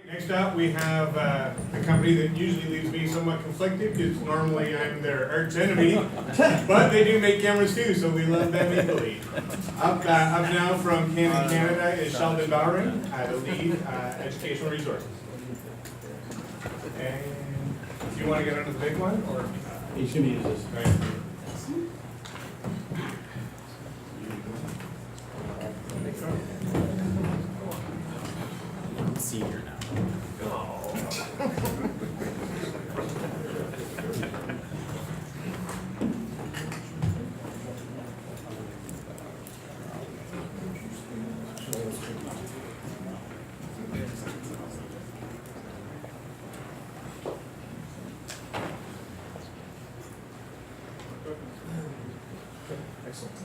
Next up, we have a company that usually leaves me somewhat conflicted because normally I'm their arch enemy, but they do make cameras too, so we love them equally. Up now from Canon Canada is Sheldon Bowering, the lead educational resources. And do you want to get onto the big one, or You should use this. right? Senior now. Excellent.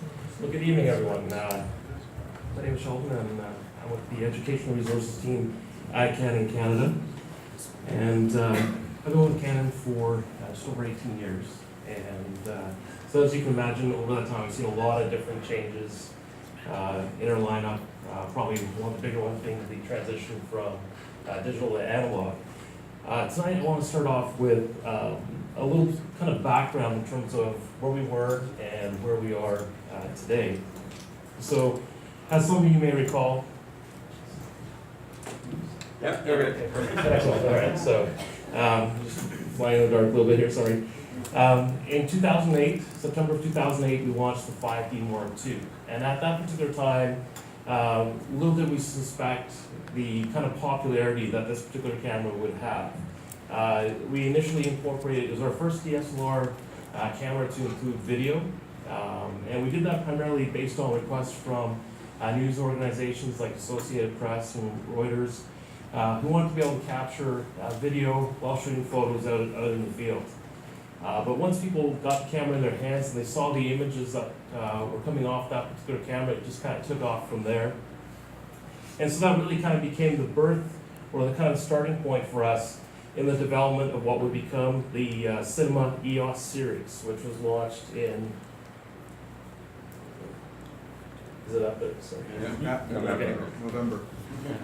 Well, good evening, everyone. My name is Sheldon, and I'm with the Educational Resources team at Canon Canada. And I've been with Canon for just over 18 years. And so as you can imagine, over that time, I've seen a lot of different changes in our lineup. Probably one of the bigger ones being the transition from digital to analog. Tonight, I want to start off with a little kind of background in terms of where we were and where we are today. So, as some of you may recall, Yep, you're good. okay, perfect. Excellent. All right, so just flying in the dark a little bit here, sorry. In 2008, September of 2008, we launched the 5D Mark II. And at that particular time, little did we suspect the kind of popularity that this particular camera would have. We initially incorporated, it was our first DSLR camera to include video. And we did that primarily based on requests from news organizations like Associated Press and Reuters, who wanted to be able to capture video while shooting photos out in the field. But once people got the camera in their hands and they saw the images that were coming off that particular camera, it just kind of took off from there. And so that really kind of became the birth, or the kind of starting point for us in the development of what would become the Cinema EOS series, which was launched in, is it up there? Sorry. Yeah, Okay. November.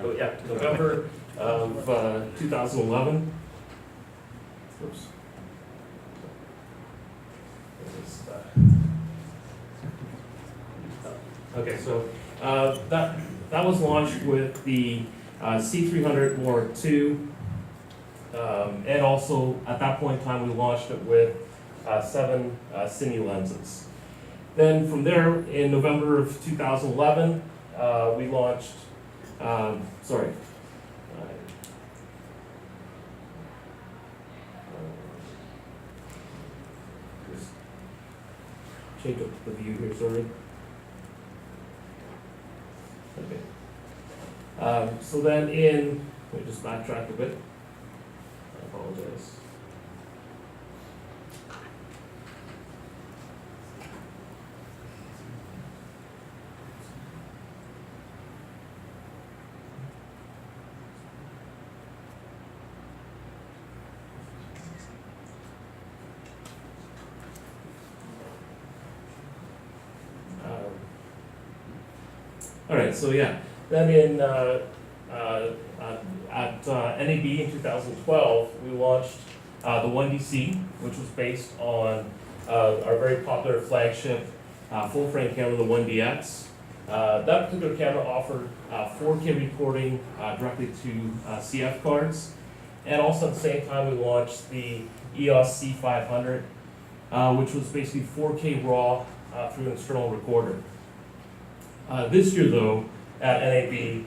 Oh, yeah, November of 2011. Oops. Okay, so that was launched with the C300 Mark II, and also at that point in time we launched it with 7 cine lenses. Then from there, in November of 2011, we launched, sorry, just change up the view here, sorry. Okay. So then let me just backtrack a bit. I apologize. All right, so yeah, then at NAB in 2012, we launched the 1DC, which was based on our very popular flagship full-frame camera, the 1DX. That particular camera offered 4K recording directly to CF cards, and also at the same time we launched the EOS C500, which was basically 4K RAW through an external recorder. This year, though, at NAB,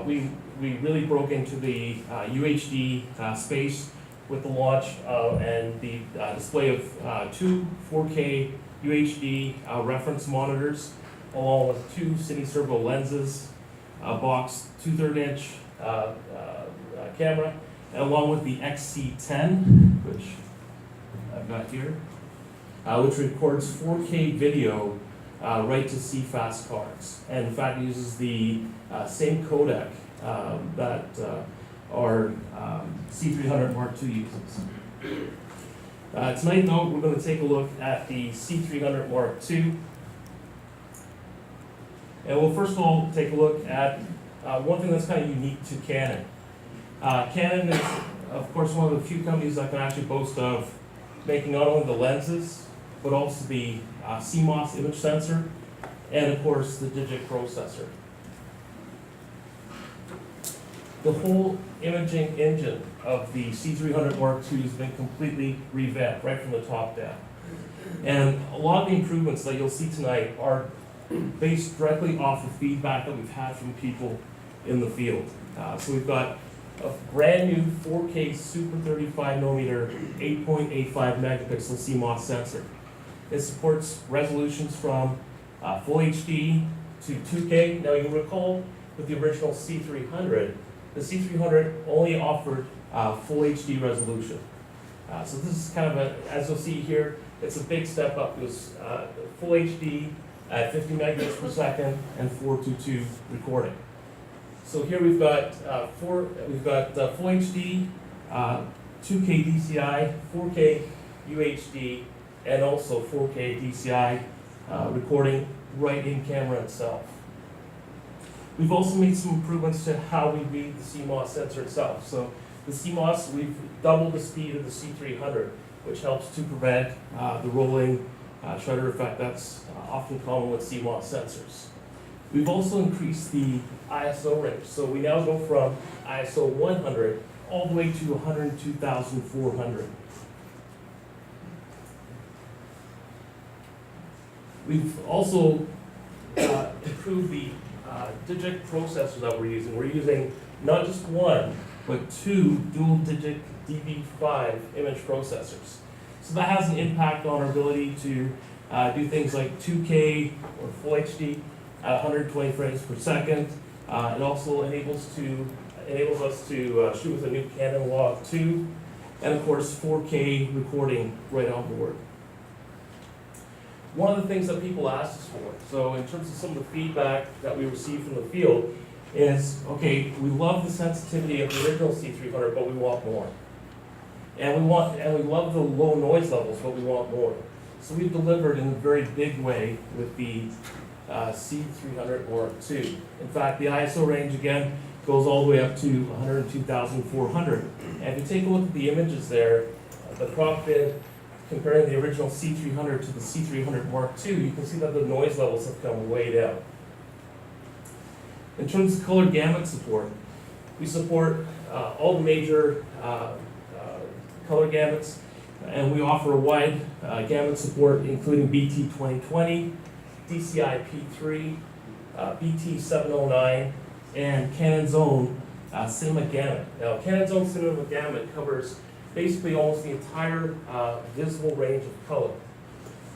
we really broke into the UHD space with the launch and the display of 2 4K UHD reference monitors, along with 2 Cine Servo lenses, a box 2/3 inch camera, and along with the XC10, which I've got here, which records 4K video right to CFast cards, and in fact uses the same codec that our C300 Mark II uses. Tonight, though, we're going to take a look at the C300 Mark II, and we'll first of all take a look at one thing that's kind of unique to Canon. Canon is, of course, one of the few companies that can actually boast of making not only the lenses, but also the CMOS image sensor, and of course, the digic processor. The whole imaging engine of the C300 Mark II has been completely revamped, right from the top down. And a lot of the improvements that you'll see tonight are based directly off the feedback that we've had from people in the field. So we've got a brand new 4K Super 35mm 8.85 megapixel CMOS sensor. It supports resolutions from Full HD to 2K. Now you'll recall with the original C300, the C300 only offered Full HD resolution. So this is kind of a, as you'll see here, it's a big step up. It was Full HD at 50 megabits per second and 422 recording. So here we've got Full HD, 2K DCI, 4K UHD, and also 4K DCI recording right in camera itself. We've also made some improvements to how we read the CMOS sensor itself. So the CMOS, we've doubled the speed of the C300, which helps to prevent the rolling shutter effect that's often common with CMOS sensors. We've also increased the ISO range. So we now go from ISO 100 all the way to 102,400. We've also improved the digic processor that we're using. We're using not just one, but two dual digic DB5 image processors. So that has an impact on our ability to do things like 2K or Full HD at 120 frames per second. It also enables us to shoot with a new Canon Log 2, and of course 4K recording right on board. One of the things that people ask us for, so in terms of some of the feedback that we receive from the field, is, okay, we love the sensitivity of the original C300, but we want more. And we love the low noise levels, but we want more. So we've delivered in a very big way with the C300 Mark II. In fact, the ISO range again goes all the way up to 102,400. And if you take a look at the images there, the crop bin comparing the original C300 to the C300 Mark II, you can see that the noise levels have come way down. In terms of color gamut support, we support all the major color gamuts, and we offer a wide gamut support including BT 2020, DCI P3, BT 709, and Canon's own Cinema Gamut. Now, Canon's own Cinema Gamut covers basically almost the entire visible range of color.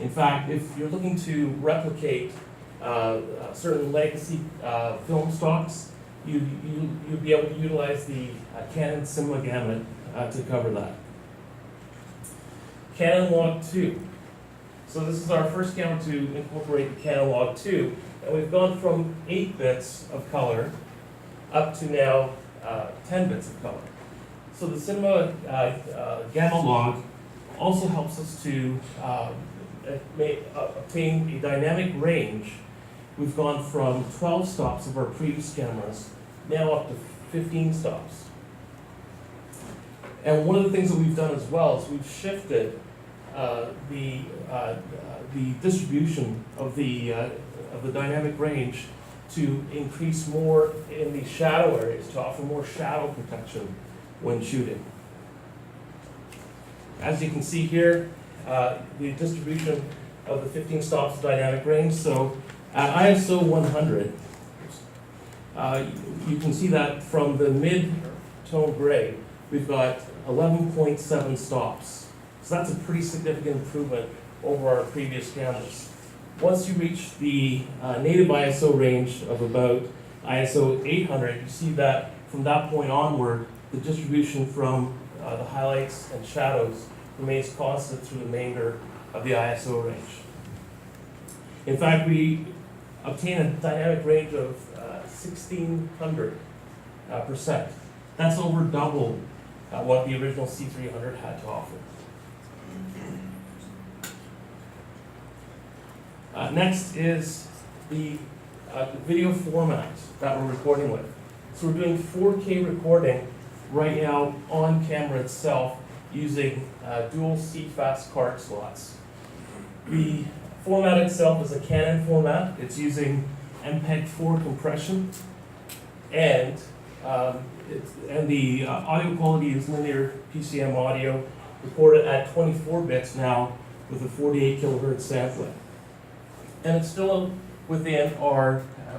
In fact, if you're looking to replicate certain legacy film stocks, you'd be able to utilize the Canon Cinema Gamut to cover that. Canon Log 2. So this is our first camera to incorporate the Canon Log 2, and we've gone from 8 bits of color up to now 10 bits of color. So the Cinema Gamma Log also helps us to obtain a dynamic range. We've gone from 12 stops of our previous cameras, now up to 15 stops. And one of the things that we've done as well is we've shifted the distribution of the dynamic range to increase more in the shadow areas, to offer more shadow protection when shooting. As you can see here, the distribution of the 15 stops of dynamic range. So at ISO 100, you can see that from the mid-tone gray, we've got 11.7 stops. So that's a pretty significant improvement over our previous cameras. Once you reach the native ISO range of about ISO 800, you see that from that point onward, the distribution from the highlights and shadows remains constant through the remainder of the ISO range. In fact, we obtain a dynamic range of 1,600%. That's over double what the original C300 had to offer. Next is the video format that we're recording with. So we're doing 4K recording right now on camera itself using dual CFast card slots. The format itself is a Canon format. It's using MPEG-4 compression, and the audio quality is linear PCM audio, recorded at 24 bits now with a 48 kilohertz sampling. And it's still within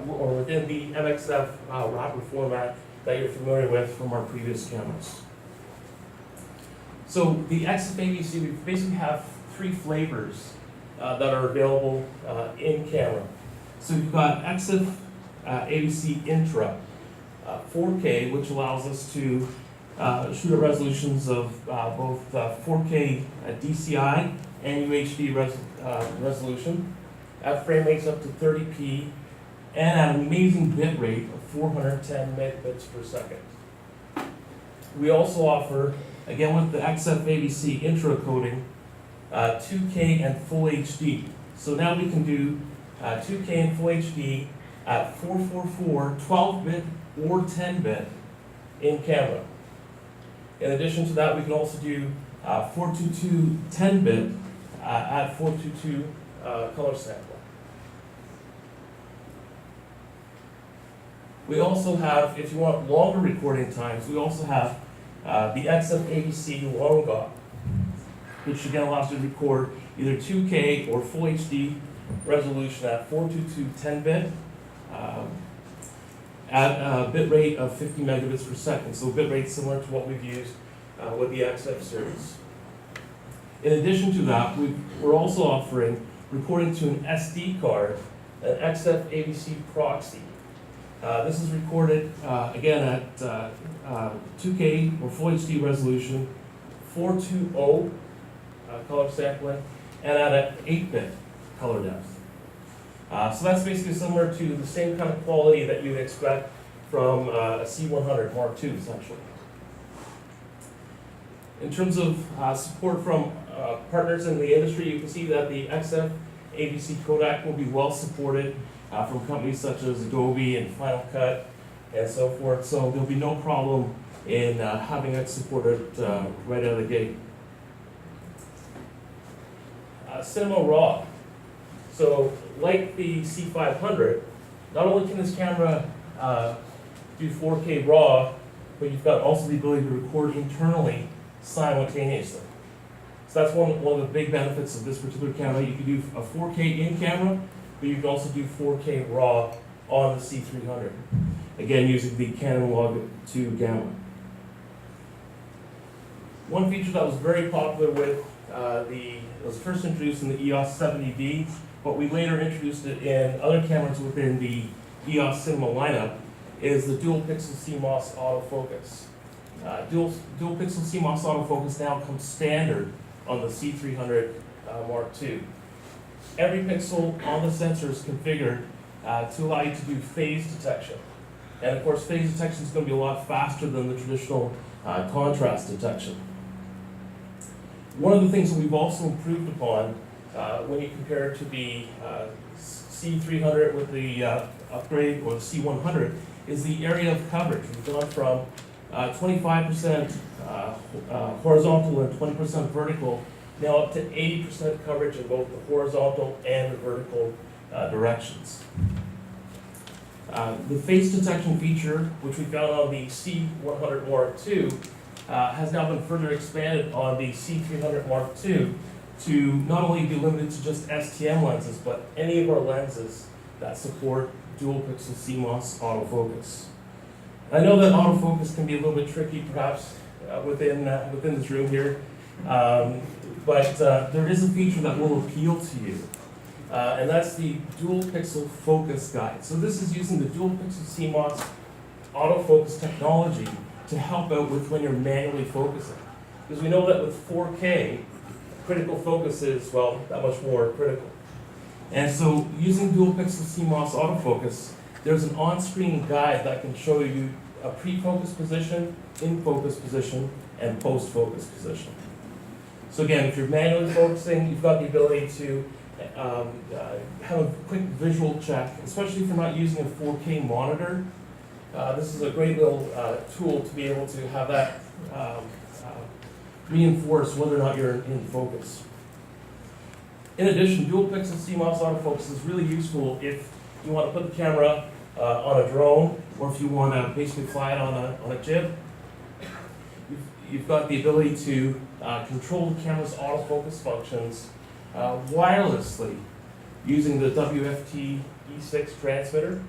within the MXF wrapper format that you're familiar with from our previous cameras. So the XF ABC, we basically have three flavors that are available in camera. So you've got XF ABC Intra 4K, which allows us to shoot at resolutions of both 4K DCI and UHD resolution at frame rates up to 30p and at an amazing bit rate of 410 megabits per second. We also offer, again with the XF ABC Intra coding, 2K and Full HD. So now we can do 2K and Full HD at 444, 12-bit or 10-bit in camera. In addition to that, we can also do 422 10-bit at 422 color sampling. We also have, if you want longer recording times, we also have the XF ABC Long GOP, which again allows you to record either 2K or Full HD resolution at 422 10-bit at a bit rate of 50 megabits per second. So bit rate similar to what we've used with the XF series. In addition to that, we're also offering recording to an SD card, an XF ABC Proxy. This is recorded again at 2K or Full HD resolution, 420 color sampling, and at an 8-bit color depth. So that's basically similar to the same kind of quality that you'd expect from a C100 Mark II, essentially. In terms of support from partners in the industry, you can see that the XF ABC codec will be well supported from companies such as Adobe and Final Cut and so forth. So there'll be no problem in having it supported right out of the gate. Cinema RAW. So like the C500, not only can this camera do 4K RAW, but you've got also the ability to record internally simultaneously. So that's one of the big benefits of this particular camera. You can do a 4K in camera, but you can also do 4K RAW on the C300. Again, using the Canon Log 2 Gamma. One feature that was very popular with it was first introduced in the EOS 70D, but we later introduced it in other cameras within the EOS Cinema lineup, is the dual pixel CMOS autofocus. Dual pixel CMOS autofocus now comes standard on the C300 Mark II. Every pixel on the sensor is configured to allow you to do phase detection. And of course, phase detection is going to be a lot faster than the traditional contrast detection. One of the things that we've also improved upon when you compare it to the C300 with the upgrade, or the C100, is the area of coverage. We've gone from 25% horizontal and 20% vertical, now up to 80% coverage in both the horizontal and the vertical directions. The face detection feature, which we found on the C100 Mark II, has now been further expanded on the C300 Mark II to not only be limited to just STM lenses, but any of our lenses that support dual pixel CMOS autofocus. I know that autofocus can be a little bit tricky, perhaps, within this room here, but there is a feature that will appeal to you, and that's the dual pixel focus guide. So this is using the dual pixel CMOS autofocus technology to help out with when you're manually focusing. Because we know that with 4K, critical focus is, well, that much more critical. And so using dual pixel CMOS autofocus, there's an on-screen guide that can show you a pre-focus position, in-focus position, and post-focus position. So again, if you're manually focusing, you've got the ability to have a quick visual check, especially if you're not using a 4K monitor. This is a great little tool to be able to have that reinforce whether or not you're in focus. In addition, dual pixel CMOS autofocus is really useful if you want to put the camera on a drone, or if you want to basically fly it on a jib. You've got the ability to control the camera's autofocus functions wirelessly using the WFT E6 transmitter.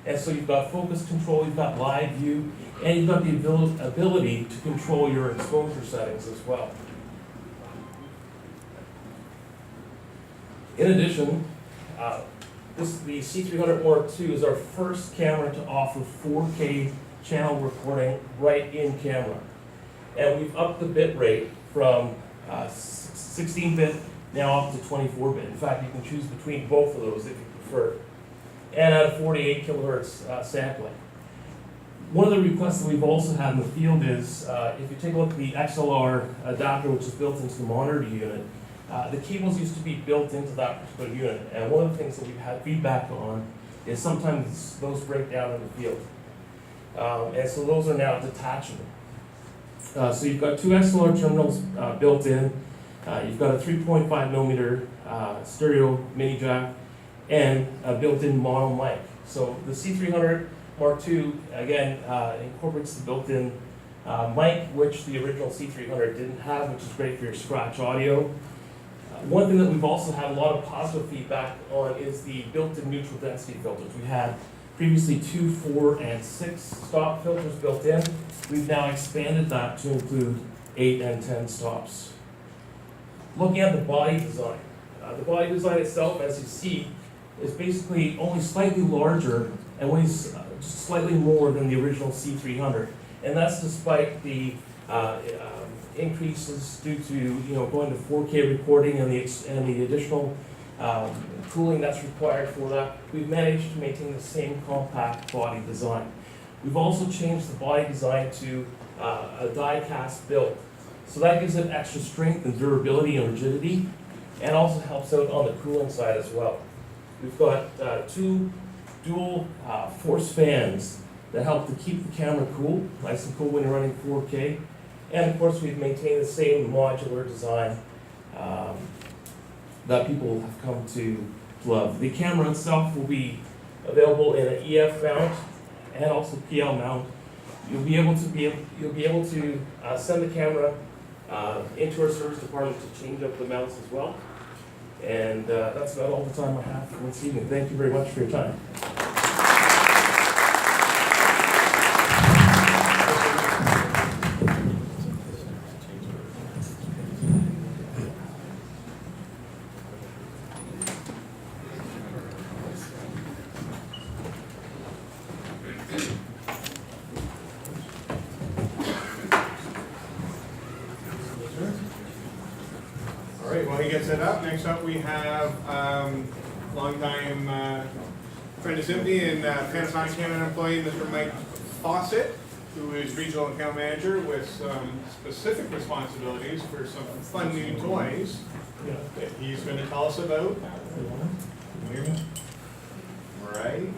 And so you've got focus control, you've got live view, and you've got the ability to control your exposure settings as well. In addition, the C300 Mark II is our first camera to offer 4K channel recording right in camera. And we've upped the bit rate from 16-bit now up to 24-bit. In fact, you can choose between both of those if you prefer. And at a 48 kilohertz sampling. One of the requests that we've also had in the field is, if you take a look at the XLR adapter, which is built into the monitor unit, the cables used to be built into that particular unit. And one of the things that we've had feedback on is sometimes those break down in the field. And so those are now detachable. So you've got two XLR terminals built in. You've got a 3.5 millimeter stereo mini jack and a built-in mono mic. So the C300 Mark II, again, incorporates the built-in mic, which the original C300 didn't have, which is great for your scratch audio. One thing that we've also had a lot of positive feedback on is the built-in neutral density filters. We had previously 2, 4, and 6 stop filters built in. We've now expanded that to include 8 and 10 stops. Looking at the body design. The body design itself, as you see, is basically only slightly larger and weighs just slightly more than the original C300. And that's despite the increases due to going to 4K recording and the additional cooling that's required for that. We've managed to maintain the same compact body design. We've also changed the body design to a die-cast build. So that gives it extra strength and durability and rigidity, and also helps out on the cooling side as well. We've got two dual force fans that help to keep the camera cool, nice and cool when you're running 4K. And of course, we've maintained the same modular design that people have come to love. The camera itself will be available in an EF mount and also PL mount. You'll be able to send the camera into our service department to change up the mounts as well. And that's about all the time I have for this evening. Thank you very much for your time. All right, while he gets it up, next up we have longtime friend of SMPTE and Panasonic Canon employee, Mr. Mike Fawcett, who is regional account manager with some specific responsibilities for some fun new toys that he's going to tell us about. Right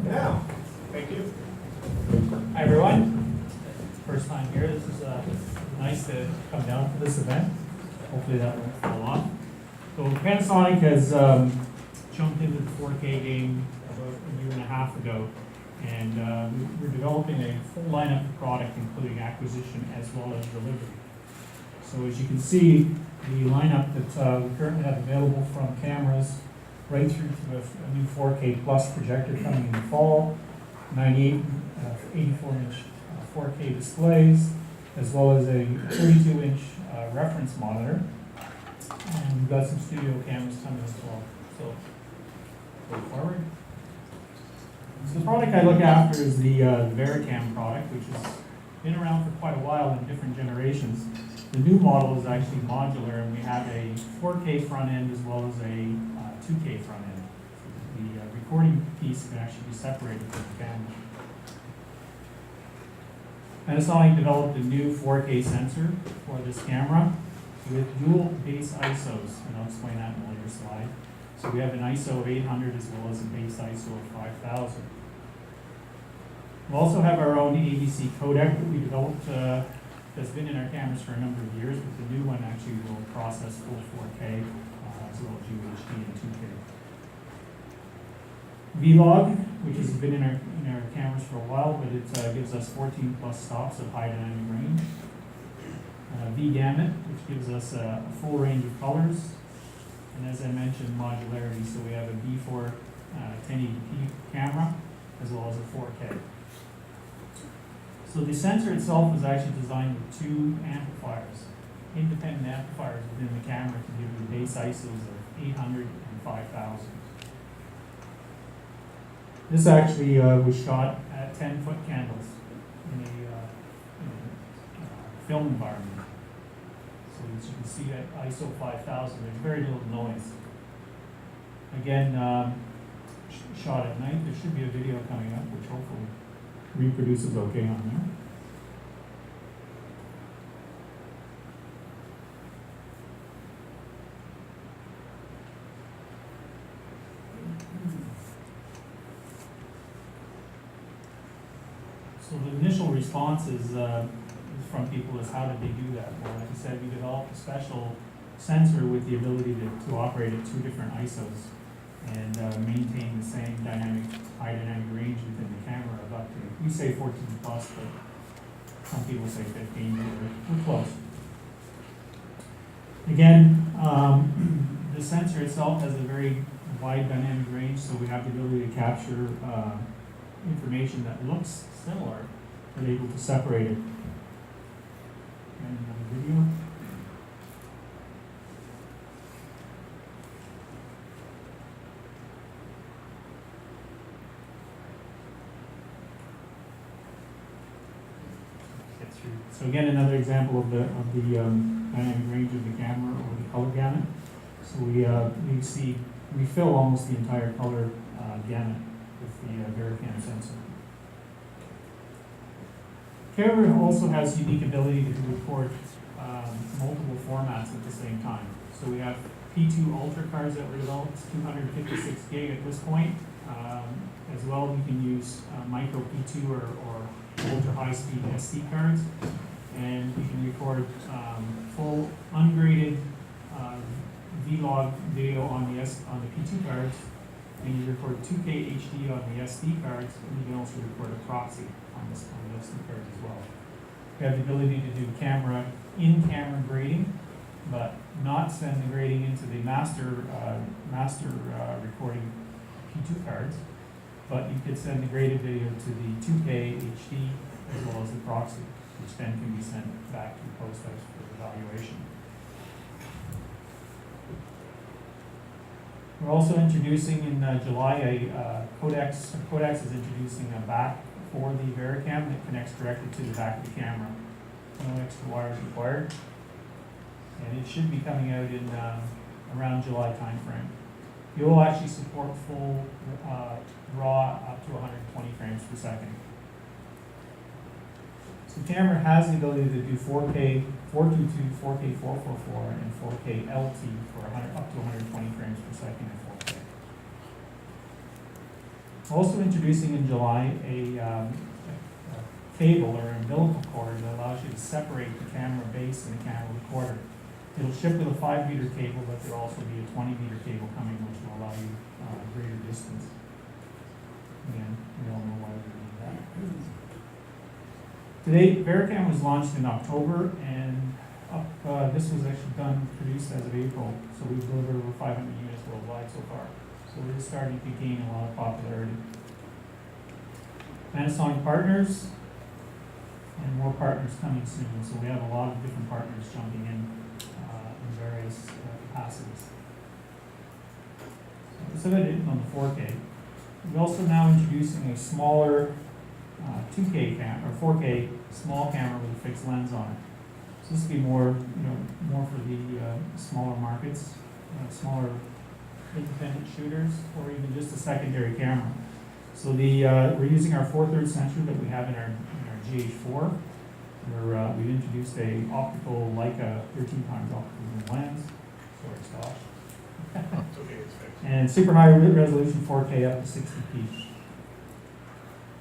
now. Thank you. Hi everyone, first time here. This is nice to come down for this event. Hopefully that won't fall off. So Panasonic has jumped into the 4K game about a year and a half ago, and we're developing a full lineup of product, including acquisition as well as delivery. So as you can see, the lineup that we currently have available, from cameras right through to a new 4K Plus projector coming in the fall, 98, 84-inch 4K displays, as well as a 32-inch reference monitor. And we've got some studio cameras coming as well. So, go forward. So the product I look after is the Vericam product, which has been around for quite a while in different generations. The new model is actually modular, and we have a 4K front end as well as a 2K front end. So the recording piece can actually be separated from the camera. Panasonic developed a new 4K sensor for this camera with dual base ISOs, and I'll explain that in a later slide. So we have an ISO of 800 as well as a base ISO of 5000. We also have our own ABC codec that we developed, that's been in our cameras for a number of years, but the new one actually will process full 4K, as well as UHD and 2K. Vlog, which has been in our cameras for a while, but it gives us 14 plus stops of high dynamic range. V-gamut, which gives us a full range of colors. And as I mentioned, modularity, so we have a V4 1080p camera, as well as a 4K. So the sensor itself was actually designed with two amplifiers, independent amplifiers within the camera to give you base ISOs of 800 and 5000. This actually was shot at 10-foot candles in a film environment. So as you can see at ISO 5000, there's very little noise. Again, shot at night. There should be a video coming up which hopefully reproduces okay on there. So the initial response is from people is how did they do that? Well, like I said, we developed a special sensor with the ability to operate at two different ISOs and maintain the same high dynamic range within the camera of up to, we say 14 plus, but some people say 15, but we're close. Again, the sensor itself has a very wide dynamic range, so we have the ability to capture information that looks similar, but able to separate it. And another video. So again, another example of the dynamic range of the camera or the color gamut. So we fill almost the entire color gamut with the Vericam sensor. Camera also has unique ability to record multiple formats at the same time. So we have P2 Ultra cards that were developed, 256 gig at this point. As well, we can use micro P2 or ultra high speed SD cards, and we can record full ungraded vlog video on the P2 cards, and you record 2K HD on the SD cards, and you can also record a proxy on the SD cards as well. We have the ability to do in-camera grading, but not send the grading into the master recording P2 cards, but you could send the graded video to the 2K HD as well as the proxy, which then can be sent back to the post house for evaluation. We're also introducing in July Codex is introducing a back for the Vericam that connects directly to the back of the camera. No extra wires required. And it should be coming out in around July timeframe. It will actually support full RAW up to 120 frames per second. So the camera has the ability to do 4K 422, 4K 444, and 4K LT for up to 120 frames per second in 4K. Also introducing in July a cable or umbilical cord that allows you to separate the camera base and the camera recorder. It'll ship with a 5-meter cable, but there'll also be a 20-meter cable coming, which will allow you greater distance. Again, we all know why we need that. Today, Vericam was launched in October, and this was actually produced as of April. So we've delivered over 500 units worldwide so far. So we're just starting to gain a lot of popularity. Panasonic partners, and more partners coming soon. So we have a lot of different partners jumping in various capacities. So that's it on the 4K. We're also now introducing a smaller 2K camera or 4K small camera with a fixed lens on it. So this will be more for the smaller markets, smaller independent shooters, or even just a secondary camera. So we're using our 4/3 sensor that we have in our GH4. We've introduced a optical Leica 13 times optical lens. Sorry, Scott. It's okay, it's fixed. And super high resolution 4K up to 60p.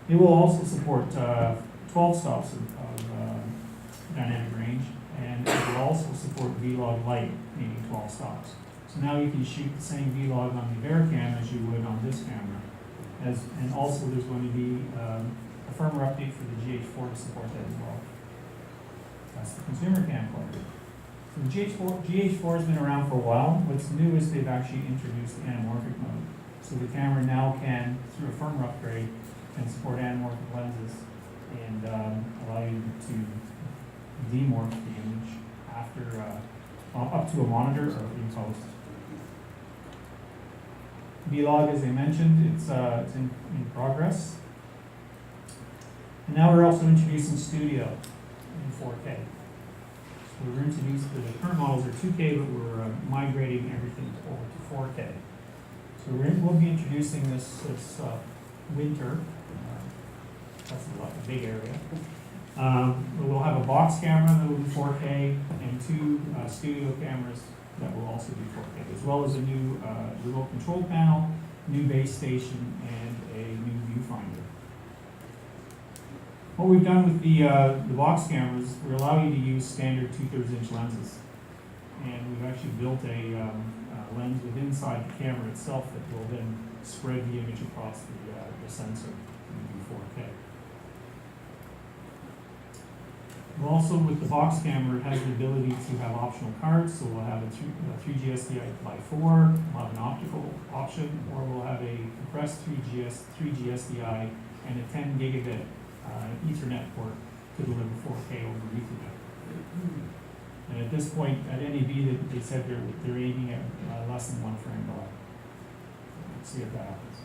It will also support 12 stops of dynamic range, and it will also support V-Log Lite, meaning 12 stops. So now you can shoot the same V-Log on the Vericam as you would on this camera. And also there's going to be a firmware update for the GH4 to support that as well. That's the consumer camcorder. So the GH4 has been around for a while. What's new is they've actually introduced anamorphic mode. So the camera now can, through a firmware upgrade, can support anamorphic lenses and allow you to demorph the image after up to a monitor or in post. V-Log, as I mentioned, it's in progress. And now we're also introducing Studio in 4K. So we're introducing, the current models are 2K, but we're migrating everything over to 4K. So we'll be introducing this winter. That's a big area. We'll have a box camera that will be 4K and two studio cameras that will also be 4K, as well as a new remote control panel, new base station, and a new viewfinder. What we've done with the box cameras, we allow you to use standard 2/3 inch lenses. And we've actually built a lens within inside the camera itself that will then spread the image across the sensor and do 4K. We'll also, with the box camera, it has the ability to have optional cards, so we'll have a 3G SDI/4, we'll have an optical option, or we'll have a compressed 3G SDI and a 10 gigabit Ethernet port to deliver 4K over Ethernet. And at this point, at NAB, they said they're aiming at less than 1 frame per second. Let's see if that happens.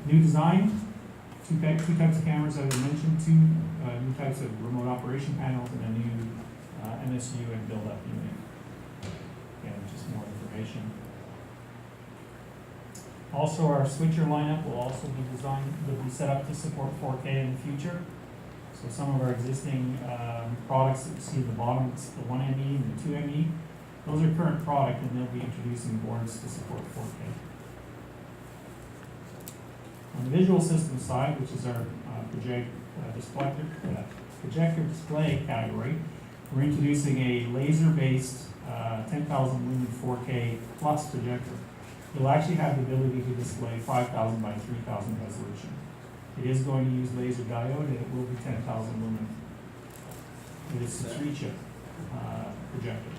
New design. Two types of cameras, as I mentioned, two new types of remote operation panels, and a new MSU and build-up unit. Again, just more information. Also, our switcher lineup will also be set up to support 4K in the future. So some of our existing products that you see at the bottom, it's the 1ME and the 2ME, those are current product, and they'll be introducing boards to support 4K. On the visual system side, which is our projector display category, we're introducing a laser-based 10,000 lumen 4K plus projector. It'll actually have the ability to display 5,000 by 3,000 resolution. It is going to use laser diode, and it will be 10,000 lumen. It is a 3-chip projector.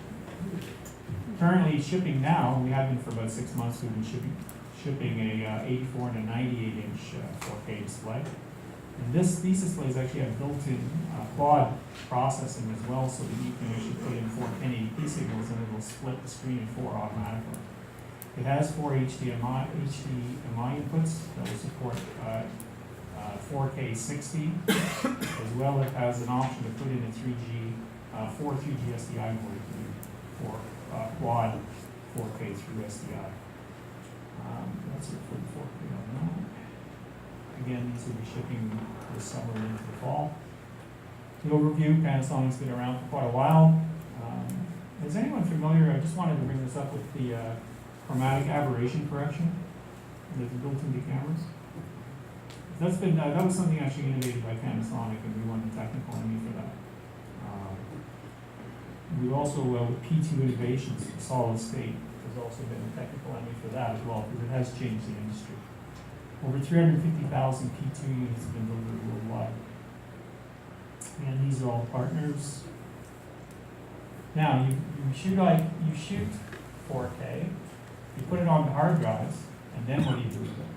Currently shipping now, we have been for about 6 months, we've been shipping a 84 and a 98 inch 4K display. And these displays actually have built-in quad processing as well, so that you can actually put in 4 1080p signals and it will split the screen in 4 automatically. It has 4 HDMI inputs that will support 4K 60, as well as it has an option to put in a 4 3G SDI board for quad 4K through SDI. That's it for the 4K on that. Again, these will be shipping this summer and into the fall. The overview, Panasonic's been around for quite a while. Is anyone familiar, I just wanted to bring this up with the chromatic aberration correction that's built into cameras. That was something actually innovated by Panasonic, and we won the technical Emmy for that. We also, with P2 Innovations, solid state, has also been a technical Emmy for that as well, because it has changed the industry. Over 350,000 P2 units have been delivered worldwide. And these are all partners. Now, you shoot 4K, you put it on the hard drives, and then what do you do with it?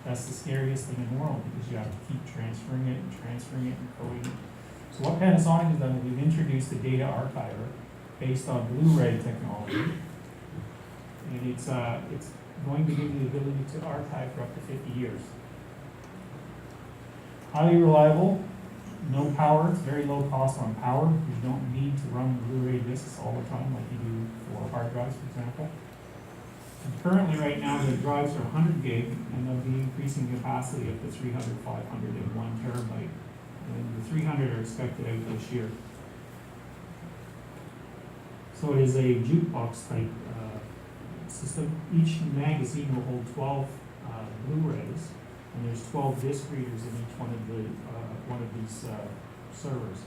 That's the scariest thing in the world, because you have to keep transferring it and coding it. So what Panasonic has done is we've introduced a data archiver based on Blu-ray technology. And it's going to give you the ability to archive for up to 50 years. Highly reliable, no power, it's very low cost on power. You don't need to run Blu-ray discs all the time like you do for hard drives, for example. And currently, right now, the drives are 100 gig, and they'll be increasing capacity up to 300, 500, and 1 terabyte. And the 300 are expected out this year. So it is a jukebox type system. Each magazine will hold 12 Blu-rays, And there's 12 disk readers in each one of these servers.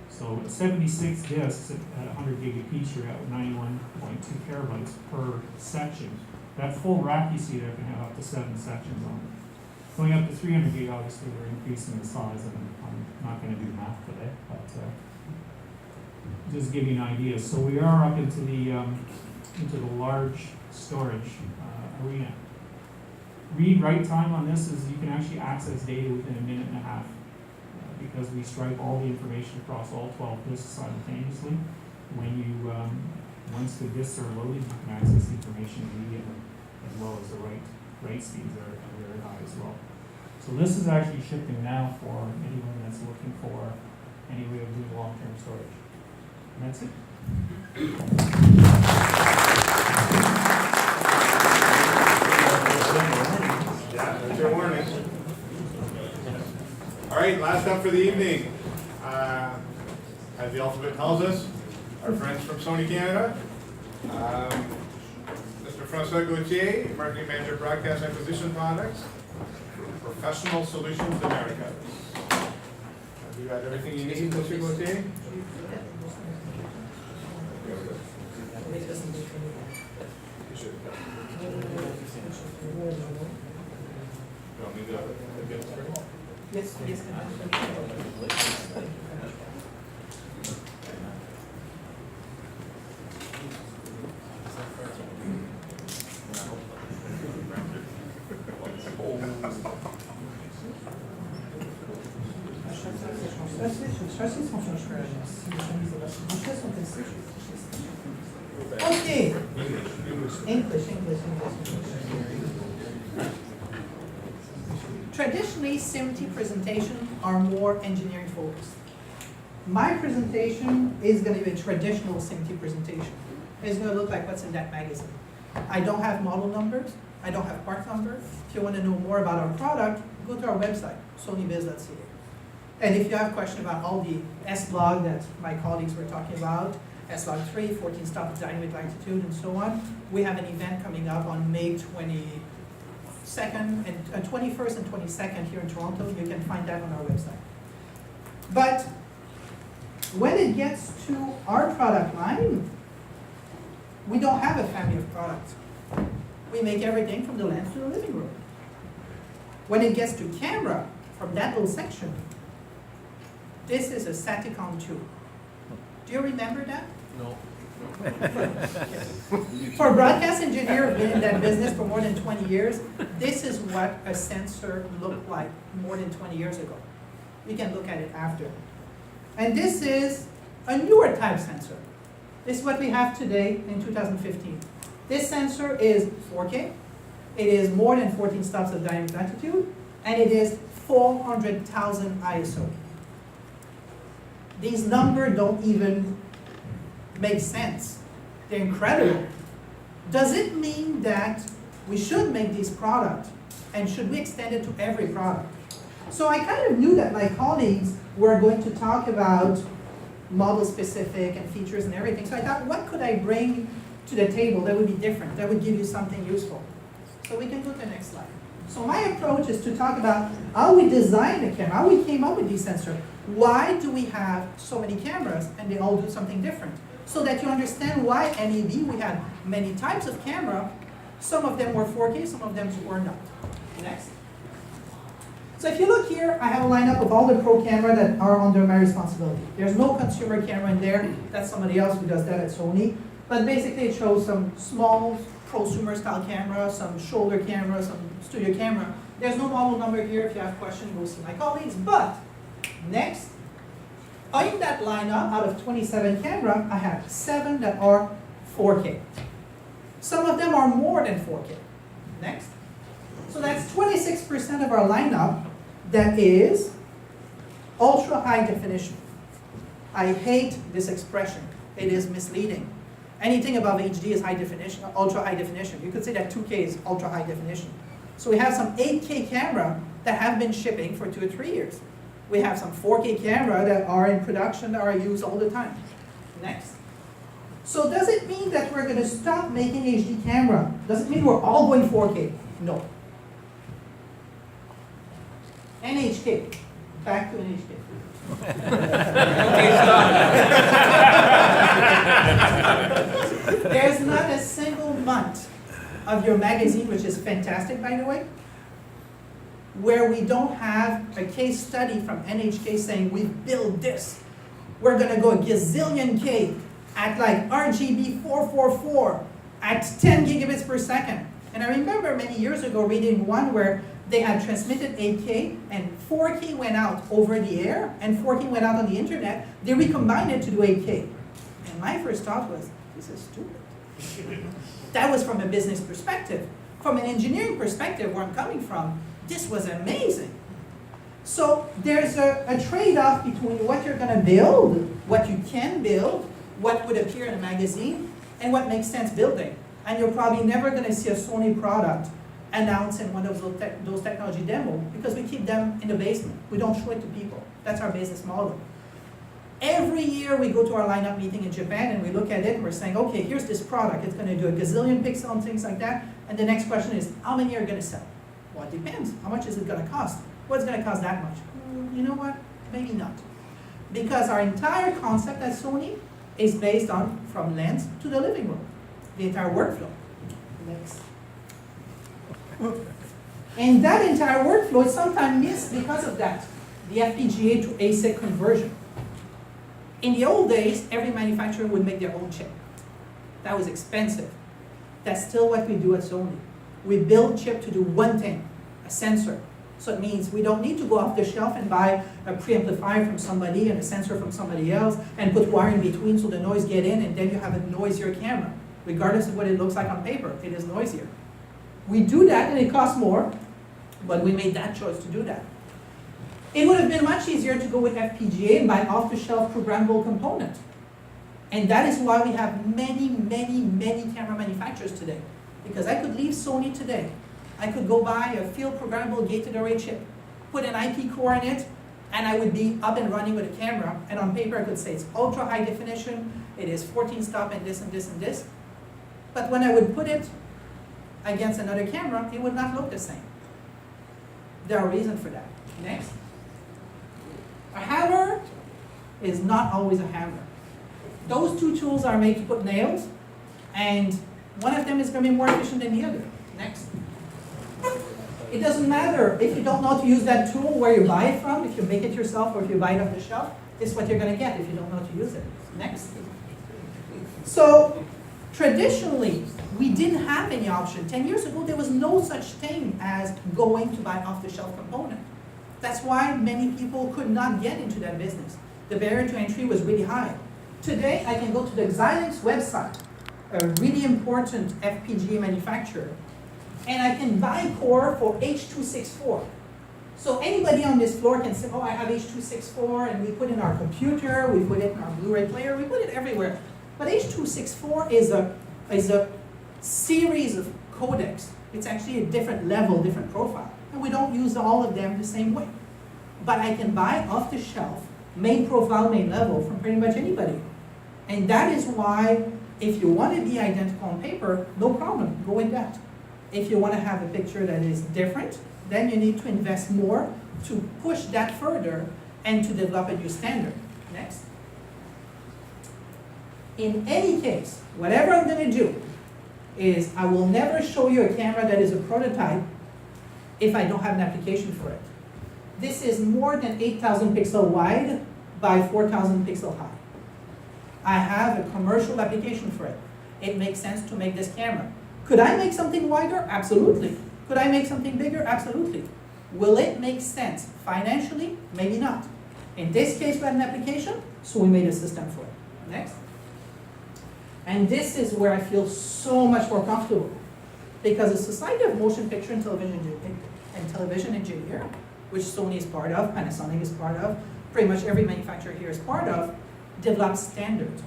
So 76 disks at 100 gig each, you're at 91.2 terabytes per section. That full rack you see there can have up to 7 sections on it. Going up to 300 gig, obviously, we're increasing the size, and I'm not going to do math today, but just give you an idea. So we are up into the large storage arena. Read-write time on this is you can actually access data within a minute and a half because we stripe all the information across all 12 disks simultaneously. When you once the disks are loaded, you can access the information immediately, as well as the write speeds are very high as well. So this is actually shipping now for anyone that's looking for any way of doing long-term storage. And that's it. Yeah, that's your warning. All right, last up for the evening. As the alphabet tells us, our friends from Sony Canada. Mr. Francois Gauthier, Marketing Manager, Broadcast Acquisition Products, Professional Solutions America. Have you got everything you need, Mr. Gauthier? Yes, yes. Okay. English. Traditionally, SMPTE presentations are more engineering focused. My presentation is going to be a traditional SMPTE presentation. It's going to look like what's in that magazine. I don't have model numbers. I don't have part numbers. If you want to know more about our product, go to our website, sonybiz.ca. And if you have questions about all the S-Log that my colleagues were talking about, S-Log 3, 14 stops dynamic latitude, and so on, we have an event coming up on May 22nd and 21st and 22nd here in Toronto. You can find that on our website. But when it gets to our product line, we don't have a family of products. We make everything from the lens to the living room. When it gets to camera, from that little section, this is a Saticon 2. Do you remember that? No. For a broadcast engineer who's been in that business for more than 20 years, this is what a sensor looked like more than 20 years ago. You can look at it after. And this is a newer type sensor. This is what we have today in 2015. This sensor is 4K. It is more than 14 stops of dynamic latitude, and it is 400,000 ISO. These numbers don't even make sense. They're incredible. Does it mean that we should make these products, and should we extend it to every product? So I kind of knew that my colleagues were going to talk about model specific and features and everything. So I thought, what could I bring to the table that would be different, that would give you something useful? So we can go to the next slide. So my approach is to talk about how we design the camera, how we came up with these sensors. Why do we have so many cameras and they all do something different? So that you understand why NAB, we had many types of camera. Some of them were 4K, some of them were not. Next. So if you look here, I have a lineup of all the pro cameras that are under my responsibility. There's no consumer camera in there. That's somebody else who does that at Sony. But basically it shows some small prosumer style camera, some shoulder camera, some studio camera. There's no model number here. If you have questions, go see my colleagues. But next, in that lineup, out of 27 cameras, I have 7 that are 4K. Some of them are more than 4K. Next. So that's 26% of our lineup that is ultra high definition. I hate this expression. It is misleading. Anything above HD is high definition, ultra high definition. You could say that 2K is ultra high definition. So we have some 8K camera that have been shipping for 2 or 3 years. We have some 4K camera that are in production that are used all the time. Next. So does it mean that we're going to stop making HD camera? Does it mean we're all going 4K? No. NHK, back to NHK. There's not a single month of your magazine, which is fantastic, by the way, where we don't have a case study from NHK saying, we built this. We're gonna go a gazillion K at like RGB 444 at 10 gigabits per second. And I remember many years ago reading one where they had transmitted 8K and 4K went out over the air and 4K went out on the internet. They recombined it to do 8K. And my first thought was, this is stupid. That was from a business perspective. From an engineering perspective, where I'm coming from, this was amazing. So there's a trade-off between what you're going to build, what you can build, what would appear in a magazine, and what makes sense building. And you're probably never going to see a Sony product announced in one of those technology demos because we keep them in the basement. We don't show it to people. That's our business model. Every year we go to our lineup meeting in Japan and we look at it and we're saying, okay, here's this product. It's going to do a gazillion pixels and things like that. And the next question is, how many are going to sell? Well, it depends. How much is it going to cost? Well, it's going to cost that much. You know what? Maybe not. Because our entire concept at Sony is based on from lens to the living room. The entire workflow. Next. And that entire workflow is sometimes missed because of that. The FPGA to ASIC conversion. In the old days, every manufacturer would make their own chip. That was expensive. That's still what we do at Sony. We build chip to do one thing, a sensor. So it means we don't need to go off the shelf and buy a preamplifier from somebody and a sensor from somebody else and put wire in between so the noise get in and then you have a noisier camera. Regardless of what it looks like on paper, it is noisier. We do that and it costs more, but we made that choice to do that. It would have been much easier to go with FPGA and buy an off-the-shelf programmable component. And that is why we have many, many, many camera manufacturers today. Because I could leave Sony today. I could go buy a field programmable gated array chip, put an IP core in it, and I would be up and running with a camera. And on paper I could say it's ultra high definition, it is 14 stop and this and this and this. But when I would put it against another camera, it would not look the same. There are reasons for that. Next. A hammer is not always a hammer. Those two tools are made to put nails, and one of them is going to be more efficient than the other. Next. It doesn't matter if you don't know how to use that tool, where you buy it from, if you make it yourself or if you buy it off the shelf, this is what you're going to get if you don't know how to use it. Next. So, traditionally, we didn't have any option. 10 years ago, there was no such thing as going to buy off-the-shelf component. That's why many people could not get into that business. The barrier to entry was really high. Today, I can go to the Xilinx website, a really important FPGA manufacturer, and I can buy core for H.264. So anybody on this floor can say, oh, I have H.264, and we put it in our computer, we put it in our Blu-ray player, we put it everywhere. But H.264 is a series of codecs. It's actually a different level, different profile. And we don't use all of them the same way. But I can buy off the shelf, main profile, main level from pretty much anybody. And that is why if you want to be identical on paper, no problem, go with that. If you want to have a picture that is different, then you need to invest more to push that further and to develop a new standard. Next. In any case, whatever I'm going to do is I will never show you a camera that is a prototype if I don't have an application for it. This is more than 8,000 pixel wide by 4,000 pixel high. I have a commercial application for it. It makes sense to make this camera. Could I make something wider? Absolutely. Could I make something bigger? Absolutely. Will it make sense financially? Maybe not. In this case, we had an application, so we made a system for it. Next. And this is where I feel so much more comfortable. Because the Society of Motion Picture and Television Engineer, which Sony is part of, Panasonic is part of, pretty much every manufacturer here is part of, develops standards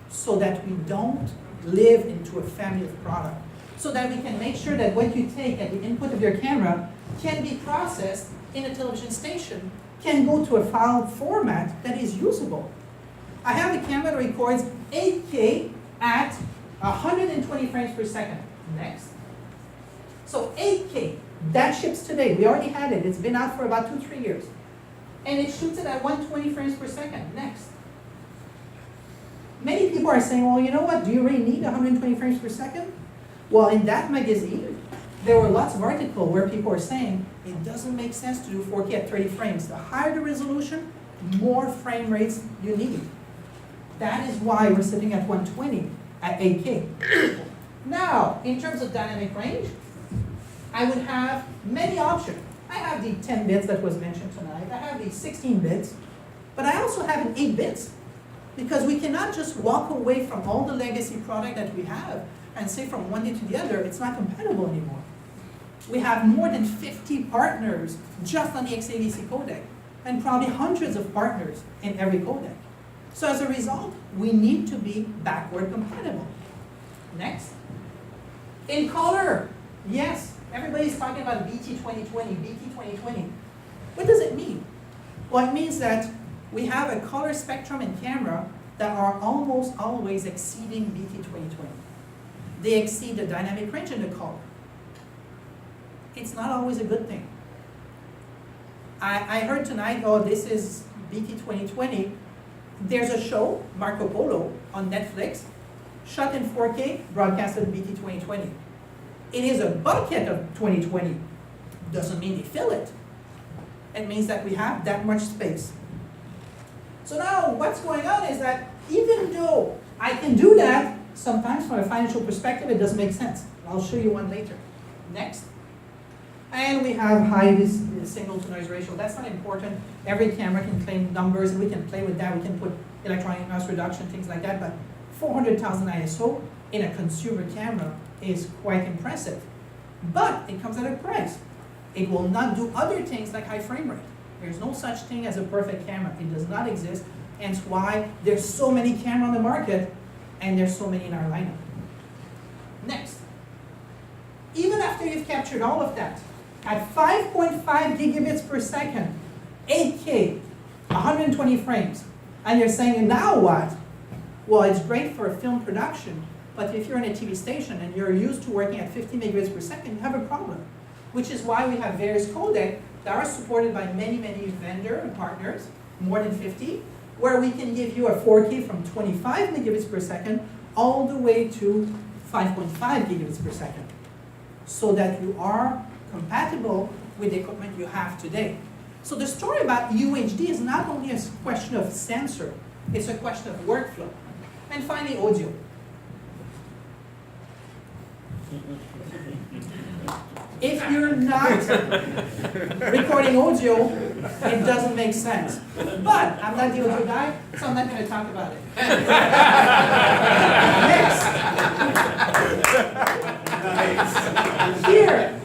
so that we don't live into a family of product. So that we can make sure that what you take at the input of your camera can be processed in a television station, can go to a file format that is usable. I have a camera that records 8K at 120 frames per second. Next. So 8K, That ships today. We already had it. It's been out for about 2-3 years. And it shoots it at 120 frames per second. Next. Many people are saying, well, you know what? Do you really need 120 frames per second? Well, in that magazine, there were lots of articles where people are saying it doesn't make sense to do 4K at 30 frames. The higher the resolution, more frame rates you need. That is why we're sitting at 120 at 8K. Now, in terms of dynamic range, I would have many options. I have the 10 bits that was mentioned tonight. I have the 16 bits, but I also have an 8 bits because we cannot just walk away from all the legacy product that we have and say from one day to the other, it's not compatible anymore. We have more than 50 partners just on the XAVC codec and probably hundreds of partners in every codec. So as a result, we need to be backward compatible. Next. In color, yes, everybody's talking about BT 2020, BT 2020. What does it mean? Well, it means that we have a color spectrum in camera that are almost always exceeding BT 2020. They exceed the dynamic range in the color. It's not always a good thing. I heard tonight, oh, this is BT 2020. There's a show, Marco Polo, on Netflix, shot in 4K, broadcasted in BT 2020. It is a bucket of 2020. Doesn't mean they fill it. It means that we have that much space. So now what's going on is that even though I can do that, sometimes from a financial perspective it doesn't make sense. I'll show you one later. Next. And we have high signal to noise ratio. That's not important. Every camera can claim numbers and we can play with that. We can put electronic noise reduction, things like that. But 400,000 ISO in a consumer camera is quite impressive. But it comes at a price. It will not do other things like high frame rate. There's no such thing as a perfect camera. It does not exist. Hence why there's so many cameras on the market and there's so many in our lineup. Next. Even after you've captured all of that, at 5.5 gigabits per second, 8K, 120 frames, and you're saying, now what? Well, it's great for a film production, but if you're in a TV station and you're used to working at 50 megabits per second, you have a problem. Which is why we have various codecs that are supported by many, many vendor and partners, more than 50, where we can give you a 4K from 25 megabits per second all the way to 5.5 gigabits per second, so that you are compatible with the equipment you have today. So the story about UHD is not only a question of sensor, it's a question of workflow. And finally, audio. If you're not recording audio, it doesn't make sense. But I'm not the audio guy, so I'm not going to talk about it. Next. Here,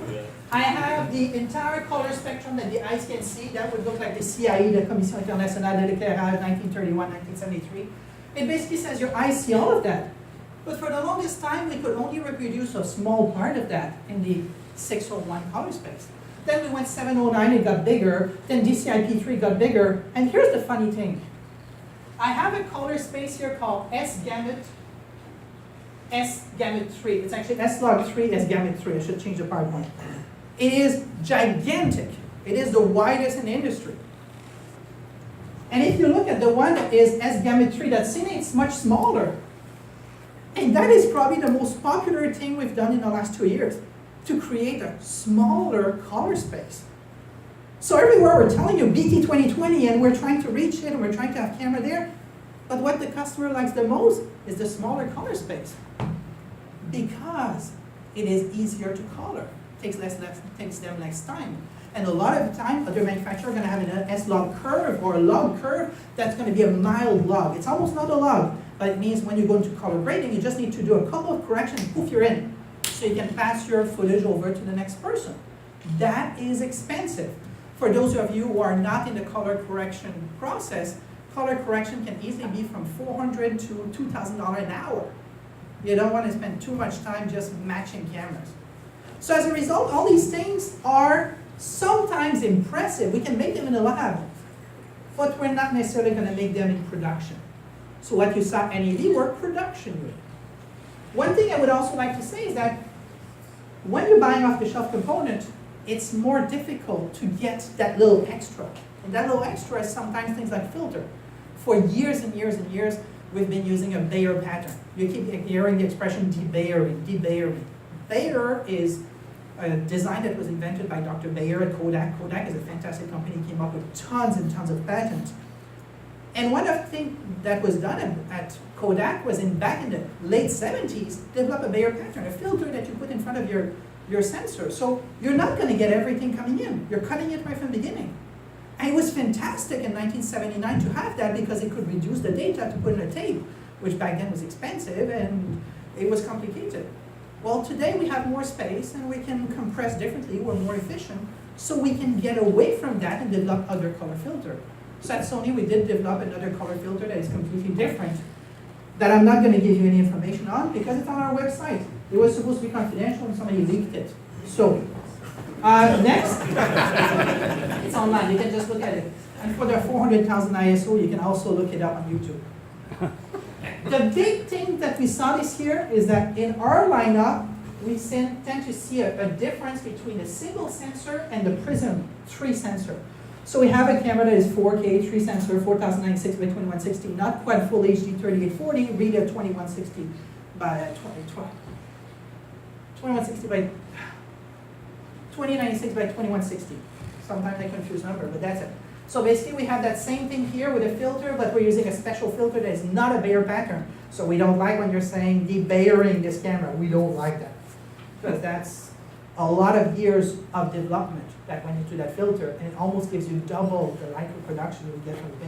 I have the entire color spectrum that the eyes can see. That would look like the CIE, the Commission Internationale de l'Éclairage, 1931, 1973. It basically says your eyes see all of that. But for the longest time, we could only reproduce a small part of that in the 601 color space. Then we went 709, it got bigger. Then DCI-P3 got bigger. And here's the funny thing. I have a color space here called S-gamut 3. It's actually S-log3, S-gamut 3. I should change the PowerPoint. It is gigantic. It is the widest in the industry. And if you look at the one that is S-gamut 3 that's in it, it's much smaller. And that is probably the most popular thing we've done in the last 2 years, to create a smaller color space. So everywhere we're telling you BT 2020 and we're trying to reach it and we're trying to have camera there, but what the customer likes the most is the smaller color space, because it is easier to color. It takes them less time. And a lot of the time, other manufacturers are going to have an S-log curve or a log curve that's going to be a mild log. It's almost not a log, but it means when you go into color grading, you just need to do a couple of corrections, poof, you're in. So you can pass your footage over to the next person. That is expensive. For those of you who are not in the color correction process, color correction can easily be from $400 to $2,000 an hour. You don't want to spend too much time just matching cameras. So as a result, all these things are sometimes impressive. We can make them in the lab, but we're not necessarily going to make them in production. So what you saw NAD were production grade. One thing I would also like to say is that when you're buying off-the-shelf component, it's more difficult to get that little extra. And that little extra is sometimes things like filter. For years and years and years, we've been using a Bayer pattern. You keep hearing the expression debayering, debayering. Bayer is a design that was invented by Dr. Bayer at Kodak. Kodak is a fantastic company, came up with tons and tons of patents. And one of the things that was done at Kodak was back in the late 70s, develop a Bayer pattern, a filter that you put in front of your sensor. So you're not going to get everything coming in. You're cutting it right from the beginning. And it was fantastic in 1979 to have that because it could reduce the data to put in a tape, which back then was expensive and it was complicated. Well, today we have more space and we can compress differently, we're more efficient, so we can get away from that and develop other color filter. So at Sony, we did develop another color filter that is completely different, that I'm not going to give you any information on because it's on our website. It was supposed to be confidential and somebody leaked it. So, next, it's online, you can just look at it. And for the 400,000 ISO, you can also look it up on YouTube. The big thing that we saw this year is that in our lineup, we tend to see a difference between a single sensor and the Prism 3 sensor. So we have a camera that is 4K, 3 sensor, 4096 by 2160, not quite full HD 3840, really a 2160 by 2160 by 2096 by 2160. Sometimes I confuse number, but that's it. So basically we have that same thing here with a filter, but we're using a special filter that is not a Bayer pattern. So we don't like when you're saying debayering this camera. We don't like that. Because that's a lot of years of development that went into that filter, and it almost gives you double the light production you get from Bayer.